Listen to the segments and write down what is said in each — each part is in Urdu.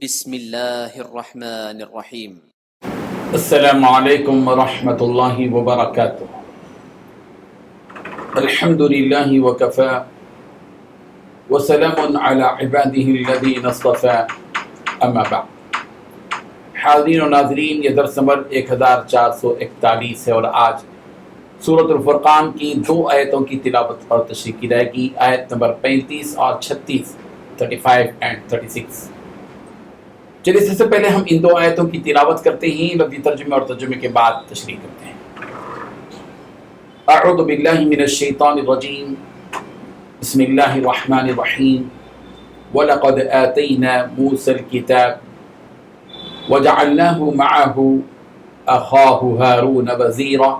بسم اللہ الرحمن الرحیم۔ السلام علیکم ورحمۃ اللہ وبرکاتہ۔ الحمد للہ وکفی وسلام علی عبادہ الذین اصطفی، اما بعد۔ حاضرین و ناظرین، یہ درس نمبر 1441 ہے اور آج سورۃ الفرقان کی 2 آیتوں کی تلاوت اور تشریح کی جائے گی، آیت نمبر 35 اور 36، 35 and 36۔ چلیے سب سے پہلے ہم ان 2 آیتوں کی تلاوت کرتے ہیں، لفظی ترجمے اور ترجمے کے بعد تشریح کرتے ہیں۔ اعوذ باللہ من الشیطان الرجیم، بسم اللہ الرحمن الرحیم۔ وَلَقَدْ آتَيْنَا مُوسَى الْكِتَابَ وَجَعَلْنَاهُ مَعَهُ أَخَاهُ هَارُونَ وَزِيرًا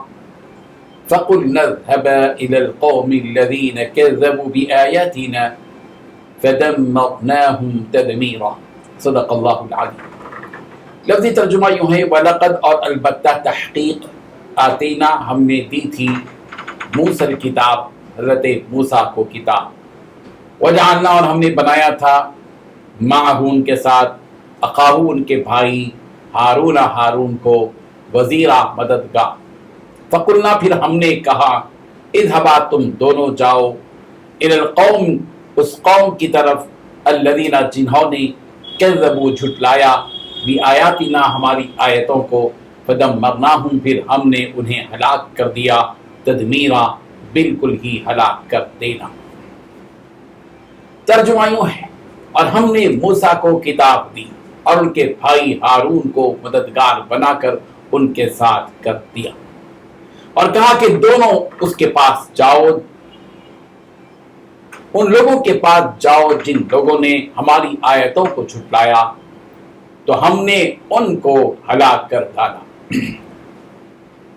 فَقُلْنَا اذْهَبَا إِلَى الْقَوْمِ الَّذِينَ كَذَّبُوا بِآيَاتِنَا فَدَمَّرْنَاهُمْ تَدْمِيرًا۔ صدق اللہ العظیم۔ لفظی ترجمہ یوں ہے، وَلَقَدْ اور البتہ تحقیق، آتینا ہم نے دی تھی، موسیٰ الکتاب حضرت موسیٰ کو کتاب، وجعلنا اور ہم نے بنایا تھا، معہ ان کے ساتھ، اخاہ ان کے بھائی، ہارون ہارون کو، وزیرا مددگار۔ فقلنا پھر ہم نے کہا، اذهبا تم دونوں جاؤ، الی القوم اس قوم کی طرف، الذین جنہوں نے کذبوا جھٹلایا، بآیاتنا ہماری آیتوں کو، فدمرناہم پھر ہم نے انہیں ہلاک کر دیا، تدمیرا بالکل ہی ہلاک کر دینا۔ ترجمہ یوں ہے، اور ہم نے موسیٰ کو کتاب دی اور ان کے بھائی ہارون کو مددگار بنا کر ان کے ساتھ کر دیا، اور کہا کہ دونوں اس کے پاس جاؤ، ان لوگوں کے پاس جاؤ جن لوگوں نے ہماری آیتوں کو جھٹلایا، تو ہم نے ان کو ہلاک کر ڈالا۔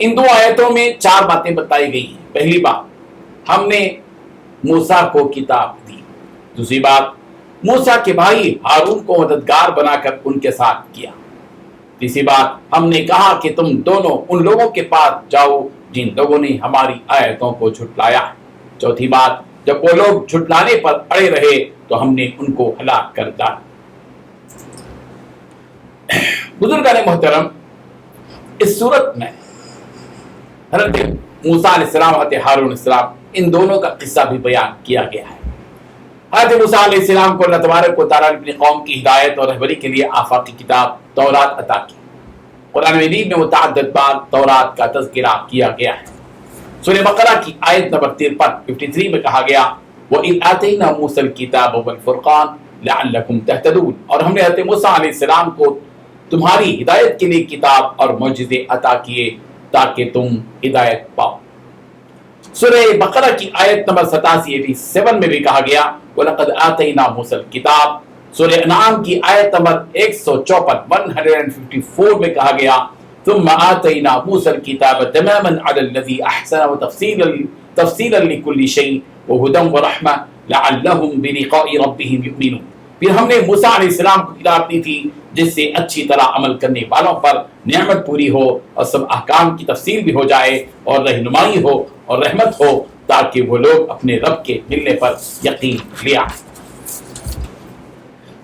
ان 2 آیتوں میں 4 باتیں بتائی گئی ہیں۔ پہلی بات، ہم نے موسیٰ کو کتاب دی۔ دوسری بات، موسیٰ کے بھائی ہارون کو مددگار بنا کر ان کے ساتھ کیا۔ تیسری بات، ہم نے کہا کہ تم دونوں ان لوگوں کے پاس جاؤ جن لوگوں نے ہماری آیتوں کو جھٹلایا۔ چوتھی بات، جب وہ لوگ جھٹلانے پر اڑے رہے تو ہم نے ان کو ہلاک کر ڈالا۔ بزرگان محترم، اس صورت میں حضرت موسیٰ علیہ السلام، حضرت ہارون علیہ السلام، ان دونوں کا قصہ بھی بیان کیا گیا ہے۔ حضرت موسیٰ علیہ السلام کو اللہ تبارک و تعالیٰ نے اپنی قوم کی ہدایت اور رہبری کے لیے آفاقی کتاب تورات عطا کی۔ قرآن مجید میں متعدد بار تورات کا تذکرہ کیا گیا ہے۔ سورہ بقرہ کی آیت نمبر 53 میں کہا گیا، وَإِذْ آتَيْنَا مُوسَى الْكِتَابَ وَالْفُرْقَانَ لَعَلَّكُمْ تَهْتَدُونَ، اور ہم نے حضرت موسیٰ علیہ السلام کو تمہاری ہدایت کے لیے کتاب اور معجزے عطا کیے تاکہ تم ہدایت پاؤ۔ سورہ بقرہ کی آیت نمبر 87 میں بھی کہا گیا، وَلَقَدْ آتَيْنَا مُوسَى الْكِتَابَ۔ سورہ انعام کی آیت نمبر 154 میں کہا گیا، ثم آتینا موسیٰ الکتاب تماما علی الذی احسن وتفصیلا لکل شیء وہدی ورحمۃ لعلہم بلقاء ربہم یؤمنون۔ پھر ہم نے موسیٰ علیہ السلام کو کتاب دی تھی جس سے اچھی طرح عمل کرنے والوں پر نعمت پوری ہو اور سب احکام کی تفصیل بھی ہو جائے اور رہنمائی ہو اور رحمت ہو، تاکہ وہ لوگ اپنے رب کے ملنے پر یقین لے آئیں۔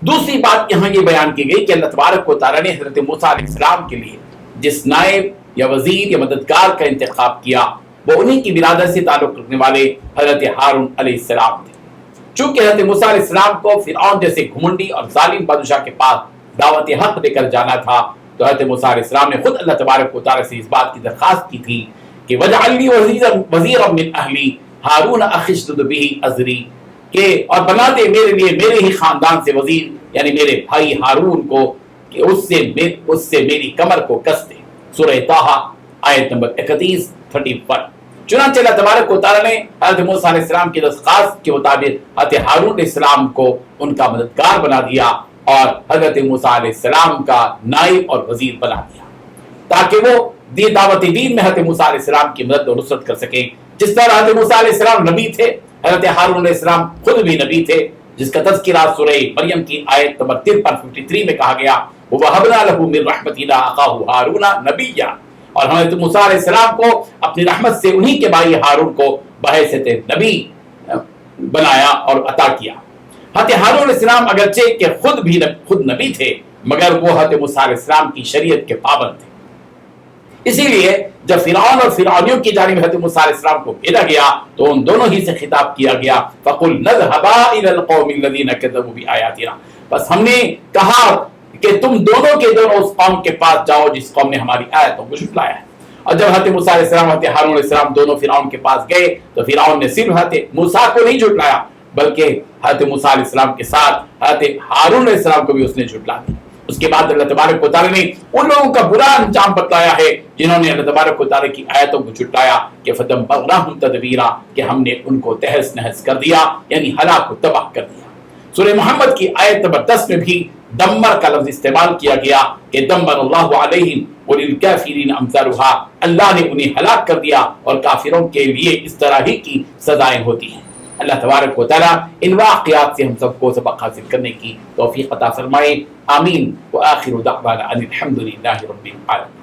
دوسری بات یہاں یہ بیان کی گئی کہ اللہ تبارک و تعالیٰ نے حضرت موسیٰ علیہ السلام کے لیے جس نائب یا وزیر یا مددگار کا انتخاب کیا، وہ انہی کی برادر سے تعلق رکھنے والے حضرت ہارون علیہ السلام تھے۔ چونکہ حضرت موسیٰ علیہ السلام کو فرعون جیسے گھمنڈی اور ظالم بادشاہ کے پاس دعوت حق دے کر جانا تھا، تو حضرت موسیٰ علیہ السلام نے خود اللہ تبارک و تعالیٰ سے اس بات کی درخواست کی تھی کہ وَاجْعَلْ لِي وَزِيرًا مِّنْ أَهْلِي هَارُونَ أَخِي اشْدُدْ بِهِ أَزْرِي، کہ اور بنا دے میرے لیے میرے ہی خاندان سے وزیر، یعنی میرے بھائی ہارون کو، کہ اس سے میری کمر کو کس دے۔ سورہ طٰہٰ آیت نمبر 31۔ چنانچہ اللہ تبارک و تعالیٰ نے حضرت موسیٰ علیہ السلام کی درخواست کے مطابق حضرت ہارون علیہ السلام کو ان کا مددگار بنا دیا اور حضرت موسیٰ علیہ السلام کا نائب اور وزیر بنا دیا، تاکہ وہ دعوت دین میں حضرت موسیٰ علیہ السلام کی مدد و نصرت کر سکیں۔ جس طرح حضرت موسیٰ علیہ السلام نبی تھے، حضرت ہارون علیہ السلام خود بھی نبی تھے، جس کا تذکرہ سورہ مریم کی آیت نمبر 53 میں کہا گیا، وَوَهَبْنَا لَهُ مِن رَحْمَتِنَا أَخَاهُ هَارُونَ نَبِيًّا، اور حضرت موسیٰ علیہ السلام کو اپنی رحمت سے انہی کے بھائی ہارون کو بحیثیت نبی بنایا اور عطا کیا۔ حضرت ہارون علیہ السلام اگرچہ کہ خود نبی تھے مگر وہ حضرت موسیٰ علیہ السلام کی شریعت کے پابند تھے. اسی لیے جب فرعون اور فرعونیوں کی جانب حضرت موسیٰ علیہ السلام کو بھیجا گیا تو ان دونوں ہی سے خطاب کیا گیا فَقُلْ نَذْهَبَا إِلَى الْقَوْمِ الَّذِينَ كَذَّبُوا بِآيَاتِنَا. بس ہم نے کہا کہ تم دونوں کے دونوں اس قوم کے پاس جاؤ جس قوم نے ہماری آیتوں کو جھٹلایا ہے. اور جب حضرت موسیٰ علیہ السلام حضرت ہارون علیہ السلام دونوں فرعون کے پاس گئے تو فرعون نے صرف حضرت موسیٰ کو نہیں جھٹلایا بلکہ حضرت موسیٰ علیہ السلام کے ساتھ حضرت ہارون علیہ السلام کو بھی اس نے جھٹلا دیا. اس کے بعد اللہ تبارک و تعالی نے ان لوگوں کا برا انجام بتلایا ہے جنہوں نے اللہ تبارک و تعالی کی آیتوں کو جھٹلایا کہ فَدَمَّرْنَاهُمْ تَدْبِيرًا کہ ہم نے ان کو تہس نہس کر دیا یعنی ہلاک و تباہ کر دیا. سورہ محمد کی آیت نمبر 10 میں بھی دمر کا لفظ استعمال کیا گیا کہ دمر اللہ علیہم وللکافرین امثالها. اللہ نے انہیں ہلاک کر دیا اور کافروں کے لیے اس طرح ہی کی سزائیں ہوتی ہیں. اللہ تبارک و تعالی ان واقعات سے ہم سب کو سبق حاصل کرنے کی توفیق عطا فرمائے. آمین. وآخر دعوانا ان الحمد للہ رب العالمین.